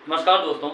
नमस्कार दोस्तों,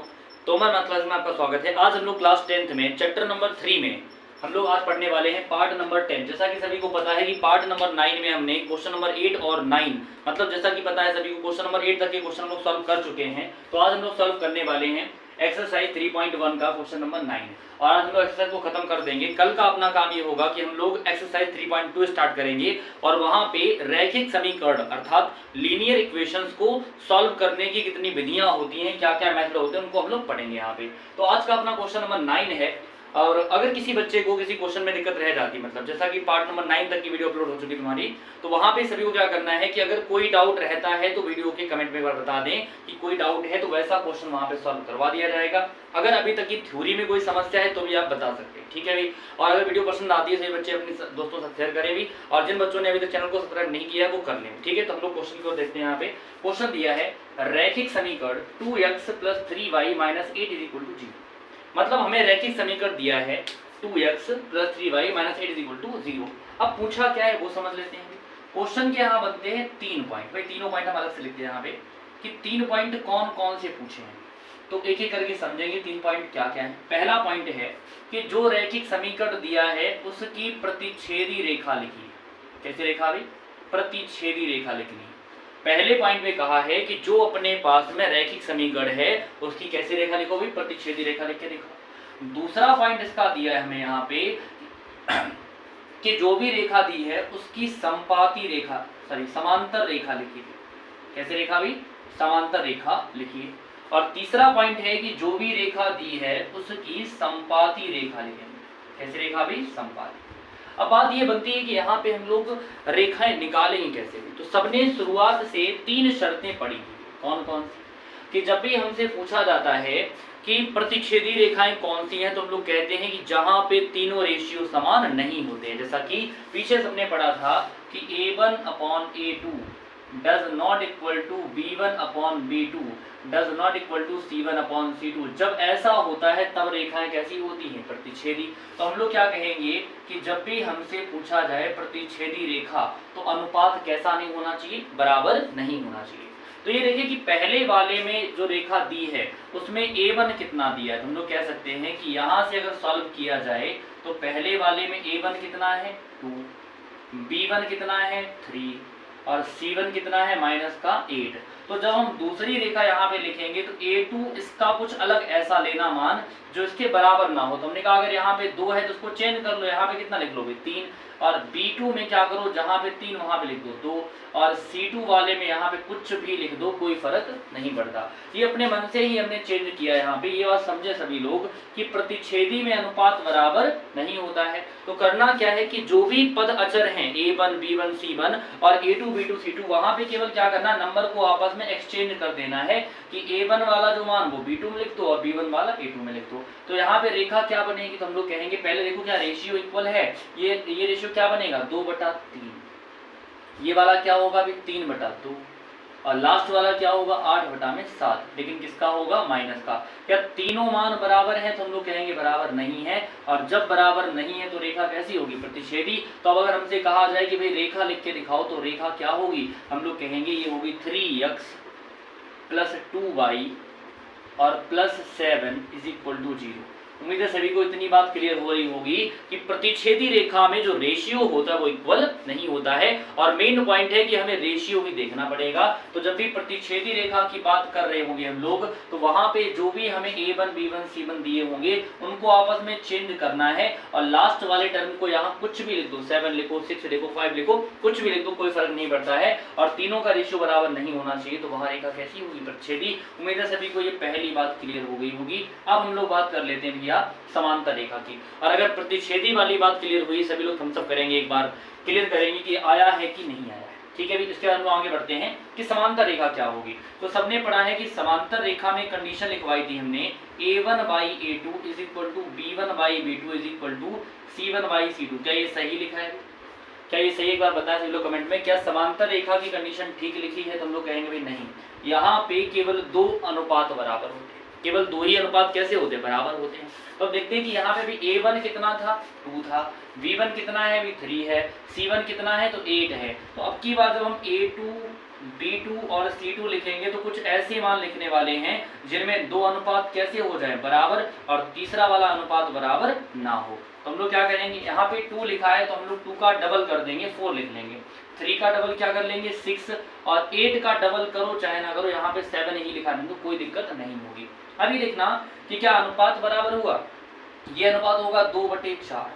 Tomar math class में आपका स्वागत है। आज हम लोग क्लास 10th में चैप्टर नंबर 3 में हम लोग आज पढ़ने वाले हैं पार्ट नंबर 10। जैसा कि सभी को पता है कि पार्ट नंबर 9 में हमने क्वेश्चन नंबर 8 और 9 मतलब जैसा कि पता है सभी को क्वेश्चन नंबर 8 तक के क्वेश्चन हम लोग सॉल्व कर चुके हैं। तो आज हम लोग सॉल्व करने वाले हैं एक्सरसाइज 3.1 का क्वेश्चन नंबर 9 और आज हम लोग एक्सरसाइज को खत्म कर देंगे। कल का अपना काम ये होगा कि हम लोग एक्सरसाइज 3.2 स्टार्ट करेंगे और वहां पे रैखिक समीकरण अर्थात लीनियर इक्वेशंस को सॉल्व करने की कितनी विधियां होती हैं, क्या क्या मेथड होते हैं, उनको हम लोग पढ़ेंगे यहाँ पे। तो आज का अपना क्वेश्चन नंबर 9 है। और अगर किसी बच्चे को किसी क्वेश्चन में दिक्कत रह जाती, मतलब जैसा कि पार्ट नंबर 9 तक की वीडियो अपलोड हो चुकी है तुम्हारी, तो वहां पे सभी को क्या करना है कि अगर कोई डाउट रहता है तो वीडियो के कमेंट में बता दें कि कोई डाउट है, तो वैसा क्वेश्चन वहां पे सॉल्व करवा दिया जाएगा। अगर अभी तक की थ्योरी में कोई समस्या है तो भी आप बता सकते हैं, ठीक है भाई। और अगर वीडियो पसंद आती है तो बच्चे अपने दोस्तों से शेयर करें भी, और जिन बच्चों ने अभी तक चैनल को सब्सक्राइब नहीं किया है वो कर लें, ठीक है। तो हम लोग क्वेश्चन को देखते हैं। यहाँ पे क्वेश्चन दिया है रैखिक समीकरण 2x + 3y - 8 = 0। मतलब हमें रैखिक समीकरण दिया है 2x + 3y - 8 = 0। अब पूछा क्या है वो समझ लेते हैं। क्वेश्चन के यहाँ बनते हैं 3 पॉइंट। भाई तीनों पॉइंट हम अलग से लिखते हैं यहाँ पे कि 3 पॉइंट कौन कौन से पूछे हैं, तो एक एक करके समझेंगे 3 पॉइंट क्या क्या है। पहला पॉइंट है कि जो रैखिक समीकरण दिया है उसकी प्रतिच्छेदी रेखा लिखिए। कैसे रेखा भाई? प्रतिच्छेदी रेखा लिखनी। पहले पॉइंट में कहा है कि जो अपने पास में रैखिक समीकरण है उसकी कैसी रेखा लिखो भाई? प्रतिच्छेदी रेखा लिख के देखो। दूसरा पॉइंट इसका दिया है हमें यहाँ पे कि जो भी रेखा दी है उसकी संपाती रेखा समांतर रेखा लिखिए। कैसे रेखा भी? समांतर रेखा लिखिए। और तीसरा पॉइंट है कि जो भी रेखा दी है उसकी संपाती रेखा लिखेंगे। कैसे रेखा भी? संपाती। अब बात ये बनती है कि यहाँ पे हम लोग रेखाएं निकालेंगे कैसे भी। तो सबने शुरुआत से 3 शर्तें पढ़ी थी। कौन कौन सी? कि जब भी हमसे पूछा जाता है कि प्रतिच्छेदी रेखाएं कौन सी हैं, तो हम लोग कहते हैं कि जहां पे तीनों रेशियो समान नहीं होते हैं। जैसा कि पीछे सबने पढ़ा था कि A1/A2 does not equal to B1/B2 does not equal to C1/C2। जब ऐसा होता है तब रेखाएं कैसी होती हैं? प्रतिच्छेदी। तो हम लोग क्या कहेंगे कि जब भी हमसे पूछा जाए प्रतिच्छेदी रेखा तो अनुपात कैसा नहीं होना चाहिए? बराबर नहीं होना चाहिए। तो ये देखिए कि पहले वाले में जो रेखा दी है उसमें A1 कितना दिया है, तो हम लोग कह सकते हैं कि यहाँ से अगर सॉल्व किया जाए तो पहले वाले में A1 कितना है? 2, B1 कितना है? 3 और C1 कितना है? -8। तो जब हम दूसरी रेखा यहाँ पे लिखेंगे तो A2 इसका कुछ अलग ऐसा लेना मान जो इसके बराबर ना हो। तो हमने कहा अगर यहाँ पे 2 है तो उसको चेंज कर लो, यहाँ पे कितना लिख लो भाई? 3। और B2 में क्या करो, जहाँ पे 3 वहां पे लिख दो 2। और C2 वाले में यहाँ पे कुछ भी लिख दो, कोई फर्क नहीं पड़ता। ये अपने मन से ही हमने चेंज किया है यहाँ पे। ये बात समझे सभी लोग कि प्रतिच्छेदी में अनुपात बराबर नहीं होता है। तो करना क्या है कि जो भी पद अचर हैं A1 B1 C1 और A2 B2 C2, वहां पे केवल क्या करना, नंबर को आपस में एक्सचेंज कर देना है कि A1 वाला जो मान वो B2 में लिख दो और B1 वाला A2 में लिख दो। तो यहाँ पे रेखा क्या बनेगी? तो हम लोग कहेंगे पहले देखो क्या रेशियो इक्वल है। ये रेशियो क्या बनेगा? 2/3। ये वाला क्या होगा अभी? 3/2। और लास्ट वाला क्या होगा? 8/7। लेकिन किसका होगा? माइनस का। क्या तीनों मान बराबर हैं? तो हम लोग कहेंगे बराबर नहीं है। और जब बराबर नहीं है तो रेखा कैसी होगी? प्रतिच्छेदी। तो अब अगर हमसे कहा जाए कि भाई रेखा लिख के दिखाओ तो रेखा क्या होगी? हम लोग कहेंगे ये होगी 3x + 2y और +7 = 0। उम्मीद है सभी को इतनी बात क्लियर हो रही होगी कि प्रतिच्छेदी रेखा में जो रेशियो होता है वो इक्वल नहीं होता है। और मेन पॉइंट है कि हमें रेशियो ही देखना पड़ेगा। तो जब भी प्रतिच्छेदी रेखा की बात कर रहे होंगे हम लोग, तो वहां पे जो भी हमें A1 B1 C1 दिए होंगे उनको आपस में चेंज करना है। और लास्ट वाले टर्म को यहाँ कुछ भी लिख दो, 7 लिखो, 6 लिखो, 5 लिखो, कुछ भी लिख दो, कोई फर्क नहीं पड़ता है। और तीनों का रेशियो बराबर नहीं होना चाहिए, तो वहां रेखा कैसी होगी? प्रतिच्छेदी। उम्मीद है सभी को ये पहली बात क्लियर हो गई होगी। अब हम लोग बात कर लेते हैं भैया समांतर रेखा की। और अगर प्रतिच्छेदी वाली बात क्लियर हुई, सभी लोग थम्स अप करेंगे, एक बार क्लियर करेंगे कि आया है कि नहीं आया है, ठीक है। इसके बाद हम आगे बढ़ते हैं कि समांतर रेखा क्या होगी। तो सबने पढ़ा है कि समांतर रेखा में कंडीशन लिखवाई थी हमने A1/A2 = B1/B2 = C1/C2। क्या ये सही लिखा है? क्या ये सही? एक बार बताएं सभी लोग कमेंट में। क्या समांतर रेखा की कंडीशन ठीक लिखी है? तो हम लोग कहेंगे भाई नहीं, यहाँ पे केवल 2 अनुपात बराबर होते हैं। केवल 2 ही अनुपात कैसे होते हैं? बराबर होते हैं। तो अब देखते हैं कि यहाँ पे भी A1 कितना था? 2 था। B1 कितना है? अभी 3 है। C1 कितना है? तो 8 है। तो अब की बात जब हम A2 B2 और C2 लिखेंगे तो कुछ ऐसे मान लिखने वाले हैं जिनमें दो अनुपात कैसे हो जाए बराबर और तीसरा वाला अनुपात बराबर ना हो। तो हम लोग क्या करेंगे, यहाँ पे 2 लिखा है तो हम लोग 2 का डबल कर देंगे 4 लिख लेंगे, 3 का डबल क्या कर लेंगे 6 और 8 का डबल करो चाहे ना करो यहाँ पे 7 ही लिखा देंगे तो कोई दिक्कत नहीं होगी। अभी देखना कि क्या अनुपात बराबर हुआ, ये अनुपात होगा 2/4,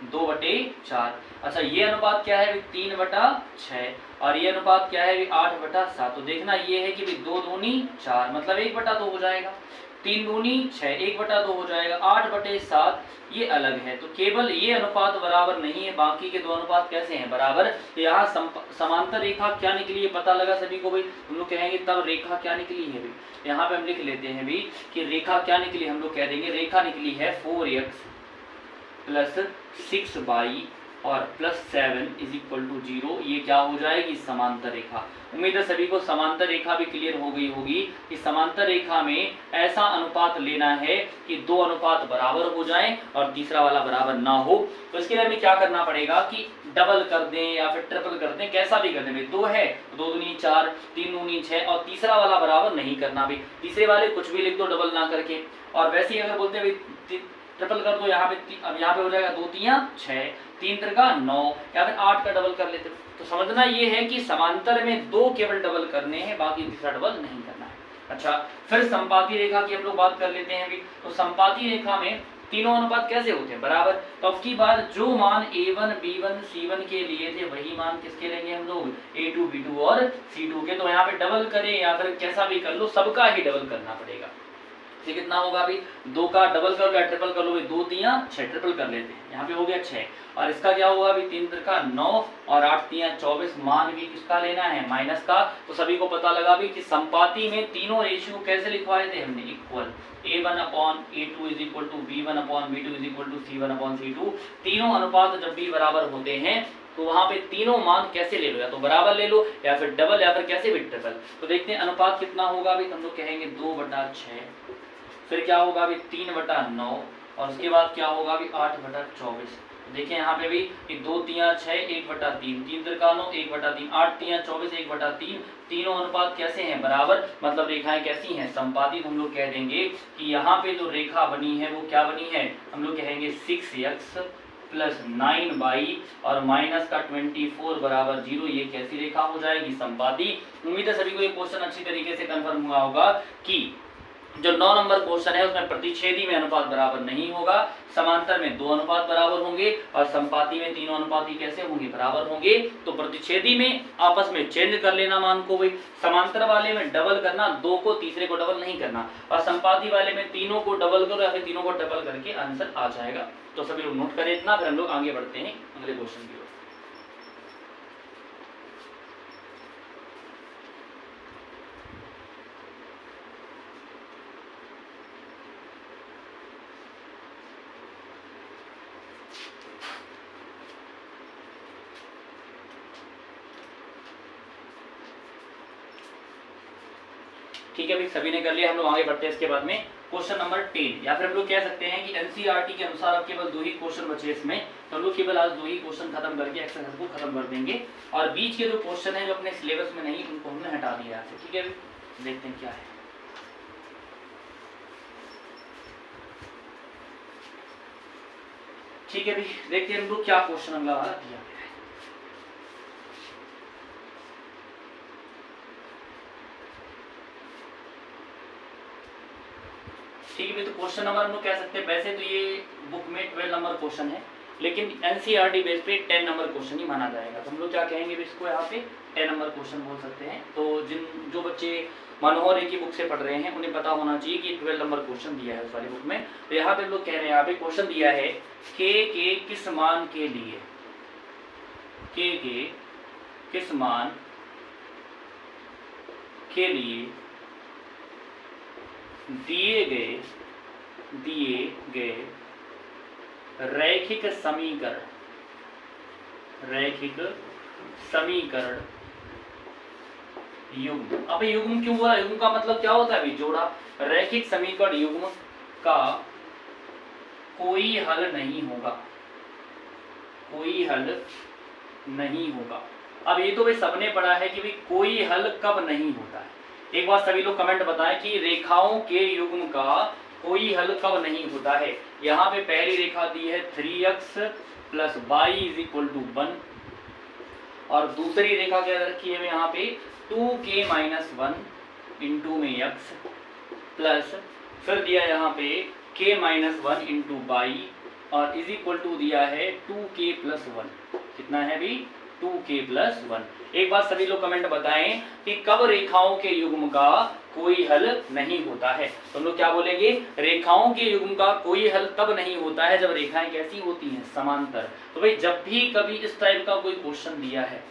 2/4। अच्छा ये अनुपात क्या है 3/6 और ये अनुपात क्या है 8/7। तो देखना ये है कि 2 दूनी 4 मतलब 1/2 हो जाएगा, 3 दूनी 6 1/2 हो जाएगा, 8/7 ये अलग है। तो केवल ये अनुपात बराबर नहीं है, बाकी के दो अनुपात कैसे हैं बराबर। तो यहाँ समांतर रेखा क्या निकली है पता लगा सभी को भाई, हम लोग कहेंगे तब रेखा क्या निकली है भाई। यहाँ पे हम लिख लेते हैं भी कि रेखा क्या निकली, हम लोग कह देंगे रेखा निकली है 4x + 6y और +7 = 0। ये क्या हो जाएगी समांतर रेखा। उम्मीद है सभी को समांतर रेखा भी क्लियर हो गई होगी कि समांतर रेखा में ऐसा अनुपात लेना है कि दो अनुपात बराबर हो जाएं और तीसरा वाला बराबर ना हो। तो इसके लिए हमें क्या करना पड़ेगा कि डबल कर दें या फिर ट्रिपल कर दें, कैसा भी कर दें भाई। 2 है 2 दूनी 4 3 दूनी 6 और तीसरा वाला बराबर नहीं करना भाई, तीसरे वाले कुछ भी लिख दो डबल ना करके। और वैसे ही अगर बोलते हैं भाई ट्रिपल कर दो यहाँ पे, अब यहाँ पे हो जाएगा 2 3 6 3 3 9 या फिर 8 का डबल कर लेते। तो समझना ये है कि समांतर में 2 केवल डबल करने हैं, बाकी तीसरा डबल नहीं करना है। अच्छा फिर संपाती रेखा की हम लोग बात कर लेते हैं भी। तो संपाती रेखा में तीनों अनुपात कैसे होते हैं बराबर। तो अब की बात जो मान A1 B1 C1 के लिए थे वही मान किसके लेंगे हम लोग A2 B2 और C2 के। तो यहाँ पे डबल करें या फिर कैसा भी कर लो, सबका ही डबल करना पड़ेगा। ये कितना होगा अभी 2 का डबल कर लो या ट्रिपल कर लो, 2 3 6 ट्रिपल कर लेते हैं, यहाँ पे हो गया 6 और इसका क्या होगा अभी 3 3 9 और 8 3 24। मान भी किसका लेना है माइनस का। तो सभी को पता लगा भी कि संपाती में तीनों रेशियो कैसे लिखवाए थे हमने, इक्वल A1/A2 = B1/B2 = C1/C2। तीनों अनुपात जब भी बराबर होते हैं तो वहां पे तीनों मान कैसे ले लो, या तो बराबर ले लो या फिर डबल या फिर कैसे भी ट्रिपल। तो देखते हैं अनुपात कितना होगा अभी, हम लोग कहेंगे 2/6, फिर क्या होगा अभी 3/9 और उसके बाद क्या होगा अभी 8/24। देखिए यहाँ पे भी 2 3 6 1/3 3 3 9 1/3 8 3 24 1/3। तीनों अनुपात कैसे हैं बराबर, मतलब रेखाएं कैसी हैं संपाती। तो हम लोग कह देंगे कि यहाँ पे जो रेखा बनी है वो क्या बनी है, हम लोग कहेंगे 6x + 9y और -24 = 0। ये कैसी रेखा हो जाएगी संपाती। उम्मीद है सभी को ये क्वेश्चन अच्छी तरीके से कंफर्म हुआ होगा कि जो 9 नंबर क्वेश्चन है उसमें प्रतिच्छेदी में अनुपात बराबर नहीं होगा, समांतर में 2 अनुपात बराबर होंगे और संपाती में तीनों अनुपात कैसे होंगे बराबर होंगे। तो प्रतिच्छेदी में आपस में चेंज कर लेना मान को भाई, समांतर वाले में डबल करना 2 को, तीसरे को डबल नहीं करना, और संपाती वाले में तीनों को डबल करो या फिर तीनों को डबल करके आंसर आ जाएगा। तो सभी लोग नोट करें इतना, फिर हम लोग आगे बढ़ते हैं अगले क्वेश्चन की ओर। ठीक है भाई, सभी ने कर लिया, हम लोग आगे बढ़ते हैं इसके बाद में क्वेश्चन नंबर 10, या फिर हम लोग कह सकते हैं कि एनसीईआरटी के अनुसार अब केवल 2 ही क्वेश्चन बचे इसमें। तो हम लोग केवल आज 2 ही क्वेश्चन खत्म करके एक्सरसाइज को खत्म कर देंगे और बीच के जो क्वेश्चन है जो अपने सिलेबस में नहीं उनको हमने हटा दिया है। ठीक है, देखते हैं क्या है। ठीक है भाई, देखते हैं हम लोग क्या क्वेश्चन अगला वाला दिया। ठीक है, तो क्वेश्चन नंबर हम लोग कह सकते हैं, वैसे तो ये बुक में 12 नंबर क्वेश्चन है लेकिन एनसीईआरटी बेस पे 10 नंबर क्वेश्चन ही माना जाएगा। तो हम लोग क्या कहेंगे इसको, यहाँ पे 10 नंबर क्वेश्चन बोल सकते हैं। तो जो बच्चे मनोहर की बुक से पढ़ रहे हैं उन्हें पता होना चाहिए कि 12 नंबर क्वेश्चन दिया है उस वाली बुक में। तो यहाँ पे लोग कह रहे हैं, यहाँ पे क्वेश्चन दिया है के किस मान के लिए, के किस मान के लिए दिए गए रैखिक समीकरण युग्म। अब युग्म क्यों हुआ, युग्म का मतलब क्या होता है अभी, जोड़ा। रैखिक समीकरण युग्म का कोई हल नहीं होगा, कोई हल नहीं होगा। अब ये तो भाई सबने पढ़ा है कि भाई कोई हल कब नहीं होता है। एक बार सभी लोग कमेंट बताएं कि रेखाओं के युग्म का कोई हल कब नहीं होता है। यहाँ पे पहली रेखा दी है 3x + y = 1 और दूसरी रेखा क्या रखी है यहाँ पे 2k - 1 इंटू में x प्लस फिर दिया यहाँ पे k - 1 इंटू y और इज इक्वल टू दिया है 2k + 1। कितना है भी 2k + 1। एक बार सभी लोग कमेंट बताएं कि कब रेखाओं के युग्म का कोई हल नहीं होता है। तो हम लोग क्या बोलेंगे, रेखाओं के युग्म का कोई हल तब नहीं होता है जब रेखाएं कैसी होती हैं, समांतर। तो भाई जब भी कभी इस टाइप का कोई क्वेश्चन दिया है,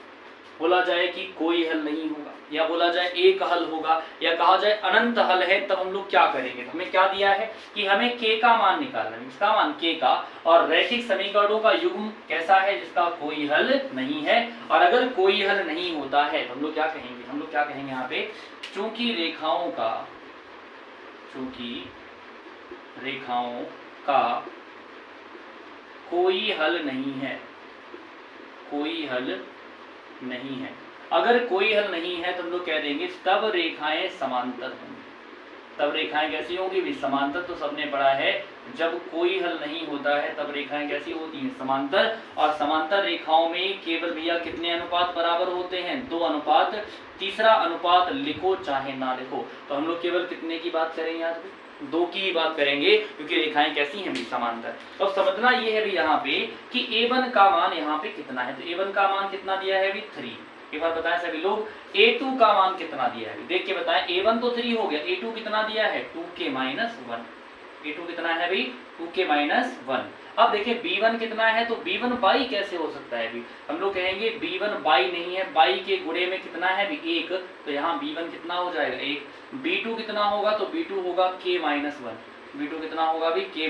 बोला जाए कि कोई हल नहीं होगा या बोला जाए एक हल होगा या कहा जाए अनंत हल है, तब हम लोग क्या करेंगे। तो हमें क्या दिया है कि हमें k का मान निकालना है, इसका मान k का, और रैखिक समीकरणों का युग्म कैसा है जिसका कोई हल नहीं है। और अगर कोई हल नहीं होता है तो हम लोग क्या कहेंगे, हम लोग क्या कहेंगे यहाँ पे, चूंकि रेखाओं का कोई हल नहीं है, कोई हल नहीं है। अगर कोई हल नहीं है तो हम लोग कह देंगे तब रेखाएं समांतर होंगी। तब रेखाएं कैसी होंगी भी, समांतर। तो सबने पढ़ा है जब कोई हल नहीं होता है तब रेखाएं कैसी होती हैं, समांतर। और समांतर रेखाओं में केवल भैया कितने अनुपात बराबर होते हैं, 2 अनुपात। तीसरा अनुपात लिखो चाहे ना लिखो, तो हम लोग केवल कितने की बात करेंगे आज, 2 की बात करेंगे, क्योंकि रेखाएं कैसी हैं भी, समांतर। तो समझना ये है भी यहाँ पे कि a1 का मान यहाँ पे कितना है। तो a1 का मान कितना दिया है भी 3। एक बार बताएं सभी लोग a2 का मान कितना दिया है, देख के बताएं। a1 तो 3 हो गया, a2 कितना दिया है 2k - 1। a2 कितना है भी 2k - 1। अब देखिए b1 कितना है, तो b1 बाई कैसे हो सकता है भी, हम लोग कहेंगे b1 बाई नहीं है, बाई के गुणे में कितना है भी 1, तो यहाँ b1 कितना हो जाएगा 1। b2 कितना होगा, तो b2 होगा k - 1। b2 कितना होगा भी k -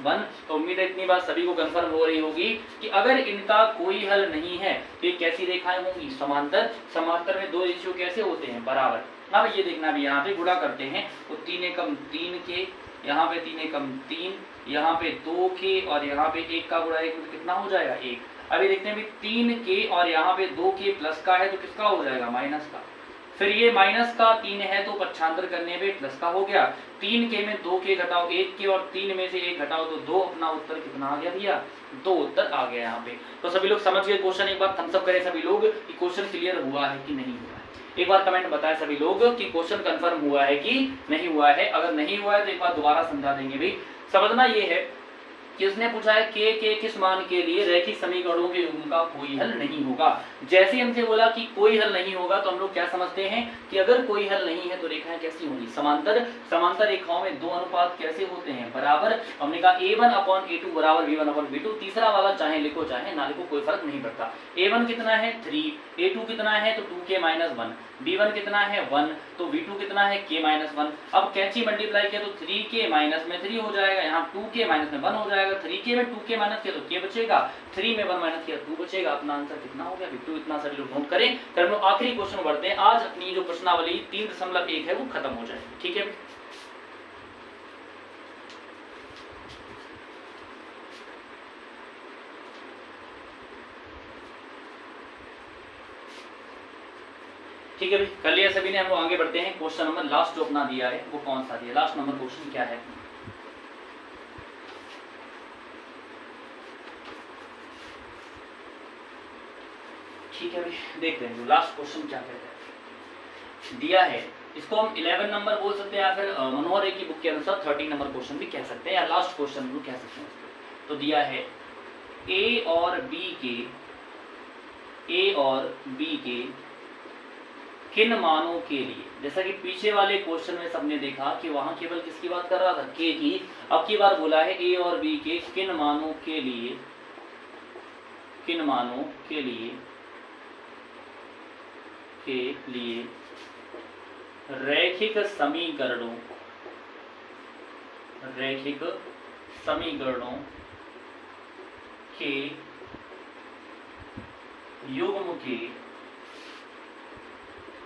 1। तो उम्मीद है इतनी बात सभी को कंफर्म हो रही होगी कि अगर इनका कोई हल नहीं है तो ये कैसी रेखाएं होंगी, समांतर। समांतर में 2 रेशियो कैसे होते हैं, बराबर। अब ये देखना भी यहाँ पे गुणा करते हैं, तो 3 एकम 3 के, यहाँ पे 3 एकम 3, यहाँ पे 2 के और यहाँ पे 1 का गुणा 1 कितना हो जाएगा 1। अभी देखते हैं भी 3 के और यहाँ पे 2 के प्लस का है तो किसका हो जाएगा, माइनस का। फिर ये माइनस का 3 है तो पक्षांतर करने पे प्लस का हो गया। 3 के में 2 के घटाओ 1 के और 3 में से 1 घटाओ तो 2। अपना उत्तर कितना आ गया भैया, 2 उत्तर आ गया यहाँ पे। तो सभी लोग समझ गए क्वेश्चन। एक बार थम्स अप करें सभी लोग कि क्वेश्चन क्लियर हुआ है कि नहीं हुआ है। एक बार कमेंट बताएं सभी लोग कि क्वेश्चन कंफर्म हुआ है कि नहीं हुआ है। अगर नहीं हुआ है तो एक बार दोबारा समझा देंगे भाई। समझना ये है कि उसने पूछा है के किस मान के लिए रैखिक समीकरणों के युग्म का कोई हल नहीं होगा। जैसे हमसे बोला कि कोई हल नहीं होगा तो हम लोग क्या समझते हैं कि अगर कोई हल नहीं है तो रेखाएं कैसी होंगी, समांतर। समांतर रेखाओं में 2 अनुपात कैसे होते हैं, बराबर। हमने कहा a1/a2 बराबर b1/b2। तीसरा वाला चाहे लिखो चाहे ना लिखो कोई फर्क नहीं पड़ता। a1 कितना है 3, a2 कितना है तो 2k - 1, b1 कितना है 1 तो b2 कितना है k - 1। अब कैंची मल्टीप्लाई किया तो 3k माइनस में 3 हो जाएगा, यहाँ 2k माइनस में 1 हो जाएगा। 3k में 2k माइनस किया तो k बचेगा, 3 में 1 माइनस किया 2 बचेगा। अपना आंसर कितना हो गया 2। इतना सभी लोग नोट करें। फिर हम लोग आखिरी क्वेश्चन बढ़ते हैं। आज अपनी जो प्रश्नावली 3.1 है वो खत्म हो जाए, ठीक है। ठीक है भाई, कर लिया सभी ने। हम लोग आगे बढ़ते हैं। क्वेश्चन नंबर लास्ट जो अपना दिया है वो कौन सा दिया, लास्ट नंबर क्वेश्चन क्या है। ठीक है भाई, देखते हैं लास्ट क्वेश्चन क्या कहता है। दिया है इसको हम 11 नंबर बोल सकते हैं या फिर मनोहर रे की बुक के अनुसार 13 नंबर क्वेश्चन भी कह सकते हैं या लास्ट क्वेश्चन भी कह सकते हैं उसको। तो दिया है ए और बी के किन मानों के लिए, जैसा कि पीछे वाले क्वेश्चन में सबने देखा कि वहां केवल किसकी बात कर रहा था, के की। अब की बार बोला है ए और बी के किन मानों के लिए, किन मानों के लिए रैखिक समीकरणों के युग्म के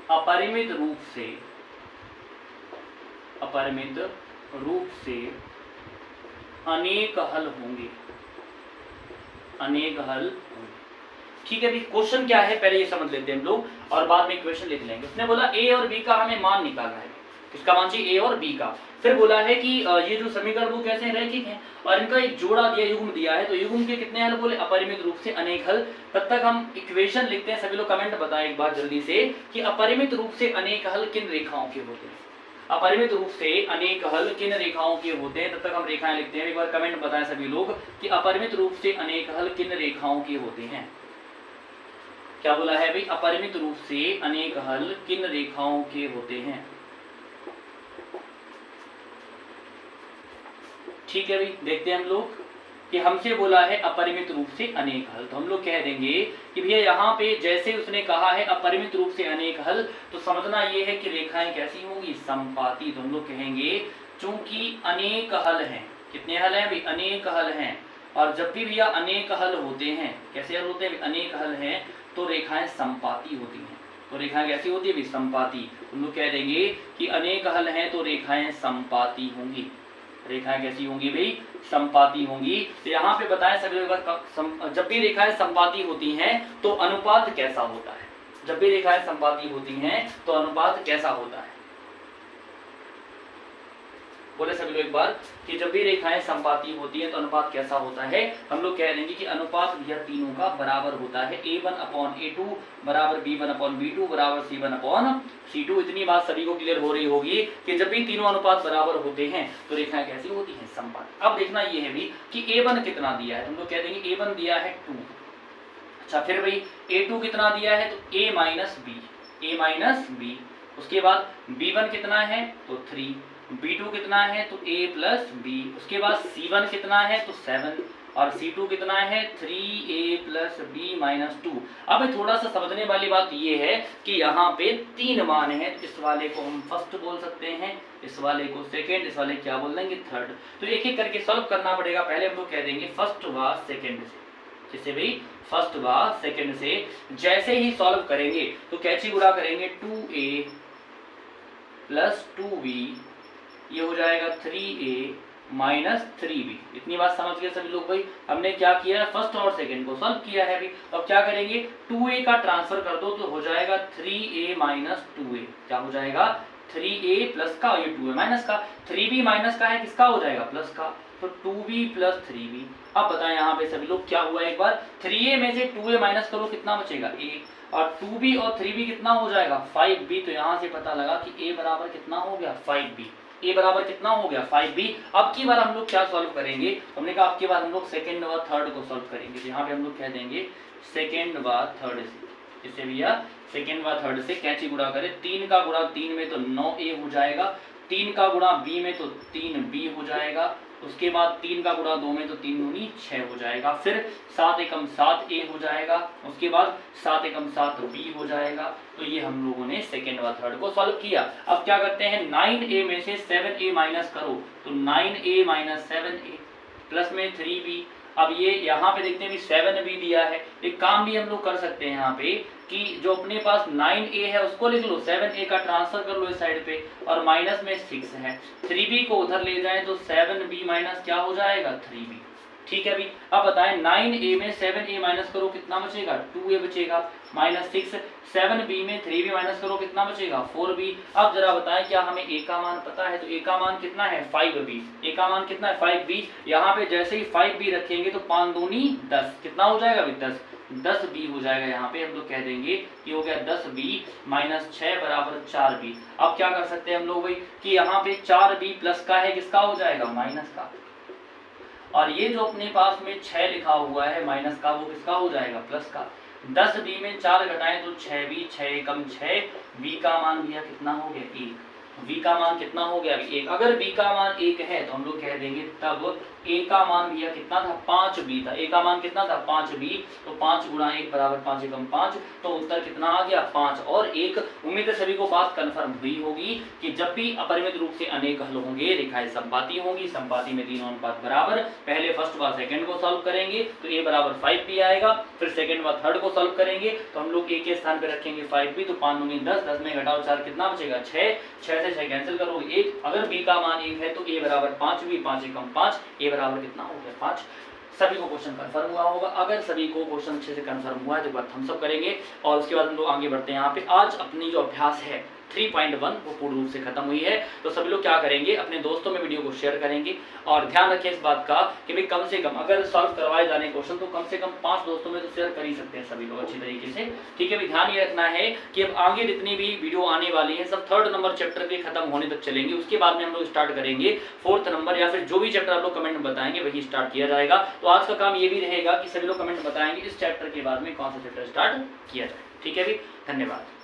अपरिमित रूप से अनेक हल होंगे। ठीक है भी, क्वेश्चन क्या है पहले ये समझ लेते हैं हम लोग और बाद में इक्वेशन लिख लेंगे। उसने बोला ए और बी का हमें मान निकालना है, किसका मान चाहिए, ए और बी का। फिर बोला है कि ये जो समीकरण वो कैसे हैं, रैखिक हैं और इनका एक जोड़ा दिया, युग्म दिया है, तो युग्म के कितने हल बोले, अपरिमित रूप से अनेक हल। तब तक हम इक्वेशन लिखते हैं, सभी लोग कमेंट बताएं एक बार जल्दी से कि अपरिमित रूप से अनेक हल किन रेखाओं के होते हैं, अपरिमित रूप से अनेक हल किन रेखाओं के होते हैं। तब तक हम रेखाएं लिखते हैं, एक बार कमेंट बताएं सभी लोग कि अपरिमित रूप से अनेक हल किन रेखाओं के होते हैं। क्या बोला है भाई, अपरिमित रूप से अनेक हल किन रेखाओं के होते हैं। ठीक है भाई, देखते हैं हम लोग कि हमसे बोला है अपरिमित रूप से अनेक हल, तो हम लोग कह देंगे कि भैया यहाँ पे जैसे उसने कहा है अपरिमित रूप से अनेक हल, तो समझना ये है कि रेखाएं कैसी होंगी, समपाती। तो हम लोग कहेंगे चूंकि अनेक हल हैं, कितने हल हैं भाई, अनेक हल हैं, और जब भी भैया अनेक हल होते हैं, कैसे हल होते हैं, अनेक हल हैं, तो रेखाएं समपाती होती हैं। तो रेखाएं कैसी होती है भाई, समपाती। हम लोग कह देंगे कि अनेक हल हैं तो रेखाएं समपाती होंगी, रेखाएं कैसी होंगी भाई, समपाती होंगी। तो यहाँ पे बताएं सभी लोग, जब भी रेखाएं समपाती होती हैं तो अनुपात कैसा होता है, जब भी रेखाएं समपाती होती हैं तो अनुपात कैसा होता है, बोले सभी लोग एक बार कि जब भी रेखाएं समपाती होती हैं तो अनुपात कैसा होता है। हम लोग कह देंगे कि अनुपात यह तीनों का बराबर होता है, a1/a2 बराबर b1/b2 बराबर c1/c2। इतनी बात सभी को क्लियर हो रही होगी कि जब भी तीनों अनुपात बराबर होते हैं तो रेखाएं कैसी होती हैं, समपाती। अब देखना ये है भी कि a1 कितना दिया है, हम लोग कह देंगे a1 दिया है 2। अच्छा फिर भाई a2 कितना दिया है, तो a b। उसके बाद b1 कितना है, तो 3, b2 कितना है, तो a प्लस b। उसके बाद c1 कितना है, तो 7, और c2 कितना है, 3a प्लस b माइनस 2। अब थोड़ा सा समझने वाली बात ये है कि यहाँ पे 3 मान है, तो इस वाले को हम फर्स्ट बोल सकते हैं, इस वाले को सेकेंड, इस वाले क्या बोल देंगे, थर्ड। तो एक एक करके सॉल्व करना पड़ेगा। पहले हम लोग कह देंगे फर्स्ट व सेकेंड से, जैसे भाई फर्स्ट व सेकेंड से जैसे ही सॉल्व करेंगे तो कैची गुणा करेंगे, 2a प्लस 2b, ये हो जाएगा 3a माइनस 3b। इतनी बात समझ गए सभी लोग भाई। हमने क्या किया, फर्स्ट और सेकंड को सॉल्व किया है भाई। अब क्या करेंगे, 2a का ट्रांसफर कर दो तो हो जाएगा 3a माइनस 2a। क्या हो जाएगा, 3a प्लस का, ये 2a माइनस का, 3b माइनस का है, किसका हो जाएगा, प्लस का, तो 2b प्लस 3b। अब बताएं यहाँ पे सभी लोग क्या हुआ, एक बार 3a में से 2a माइनस करो, कितना बचेगा, a, और 2b और 3b कितना हो जाएगा, 5b। तो यहाँ से पता लगा कि a बराबर कितना हो गया, 5b। a बराबर कितना हो गया, 5b। अब की बार हम लोग क्या सॉल्व करेंगे, हमने कहा अब की बार हम लोग सेकंड व थर्ड को सॉल्व करेंगे। यहाँ पे हम लोग कह देंगे सेकंड व थर्ड से, इससे भैया सेकंड व थर्ड से कैची गुणा करें, 3 का गुणा 3 में तो 9a हो जाएगा, 3 का गुणा b में तो 3b हो जाएगा, उसके बाद 3 का गुणा 2 में तो 3 दूनी 6 हो जाएगा, फिर 7 एकम 7a हो जाएगा, उसके बाद 7 एकम 7b हो जाएगा। तो ये हम लोगों ने सेकेंड व थर्ड को सॉल्व किया। अब क्या करते हैं, 9a में से 7a माइनस करो, तो 9a माइनस 7a प्लस में 3b। अब ये यहाँ पे देखते हैं 7b दिया है, एक काम भी हम लोग कर सकते हैं यहाँ पे कि जो अपने पास 9a है उसको लिख लो, 7a का ट्रांसफर कर लो इस साइड पे, और माइनस में 6 है, 3b को उधर ले जाएं तो 7b माइनस क्या हो जाएगा, 3b। ठीक है अभी। अब बताएं 9a में 7a माइनस करो, कितना बचेगा, 2a बचेगा, माइनस 6, 7b में 3b माइनस करो, कितना बचेगा, 4b। अब जरा बताएं क्या हमें a का मान पता है, तो a का मान कितना है, 5b। a का मान कितना है, 5b। यहाँ पे जैसे ही 5b रखेंगे तो 5 दूनी 10, कितना हो जाएगा अभी, 10b हो जाएगा। यहाँ पे हम लोग कह देंगे कि हो गया 10b माइनस 6 बराबर 4b। अब क्या कर सकते हैं हम लोग भाई कि यहाँ पे 4b प्लस का है, किसका हो जाएगा, माइनस का, और ये जो अपने पास में 6 लिखा हुआ है माइनस का, वो किसका हो जाएगा, प्लस का। 10b में 4 घटाएं तो 6b, 6 एकम 6, b का मान भैया कितना हो गया, 1। b का मान कितना हो गया, 1। अगर b का मान 1 है तो हम लोग कह देंगे तब a का मान भैया कितना था, 5b था। a का मान कितना था, 5b, तो 5 गुणा 1 बराबर 5 एकम 5, तो उत्तर कितना आ गया, 5 और 1। उम्मीद है सभी को बात कन्फर्म हुई होगी कि जब भी अपरिमित रूप से अनेक हल होंगे रेखाएं समपाती होंगी, समपाती में तीनों अनुपात बराबर। पहले फर्स्ट व सेकंड को सॉल्व करेंगे तो a बराबर 5b आएगा, फिर सेकंड व थर्ड को सॉल्व करेंगे तो हम लोग a के स्थान पे रखेंगे 5b, तो 5 दूनी 10, 10 में घटाओ 4, कितना बचेगा, 6, 6 से 6 कैंसिल करोगे 1। अगर b का मान 1 है तो a बराबर 5b, 5 एकम 5, a बराबर कितना हो गया, 5। सभी को क्वेश्चन कन्फर्म हुआ होगा। अगर सभी को क्वेश्चन अच्छे से कन्फर्म हुआ है तो बात हम सब करेंगे और उसके बाद हम लोग आगे बढ़ते हैं। यहाँ पे आज अपनी जो अभ्यास है 3.1 वो पूर्ण रूप से खत्म हुई है। तो सभी लोग क्या करेंगे, अपने दोस्तों में वीडियो को शेयर करेंगे और ध्यान रखें इस बात का कि भाई कम से कम अगर सॉल्व करवाए जाने क्वेश्चन तो कम से कम 5 दोस्तों में तो शेयर कर ही सकते हैं सभी लोग अच्छी तरीके से। ठीक है भाई, ध्यान ये रखना है कि अब आगे जितनी भी वीडियो आने वाली है सब 3rd नंबर चैप्टर के खत्म होने तक चलेंगे। उसके बाद में हम लोग स्टार्ट करेंगे 4th नंबर या फिर जो भी चैप्टर आप लोग कमेंट में बताएंगे वही स्टार्ट किया जाएगा। तो आज का काम ये भी रहेगा कि सभी लोग कमेंट बताएंगे इस चैप्टर के बाद में कौन सा चैप्टर स्टार्ट किया जाए। ठीक है भाई, धन्यवाद।